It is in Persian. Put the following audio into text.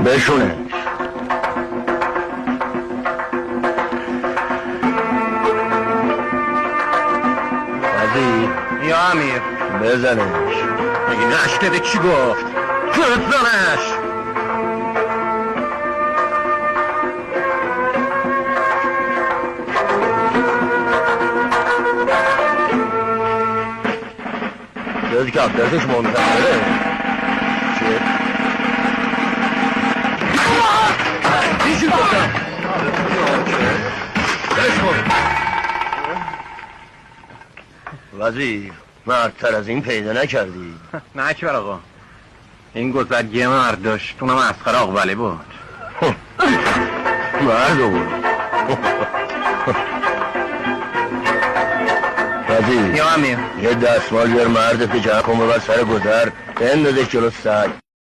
بشونه وزیر یا امیر بزنش مگه نشنده چی گفت؟ بزنش جز کفترش منتظره چه؟ چی گفتم؟ وزیر مردتر از این پیدا نکردی؟ نه اکبر آقا این گذرگی مرد داشت اونم اسخر آقبالی بود مرد بود وزیر یا امیر یه دستمال بیار مرد پیجه کن ببر سر گذر بندازش جلو سگ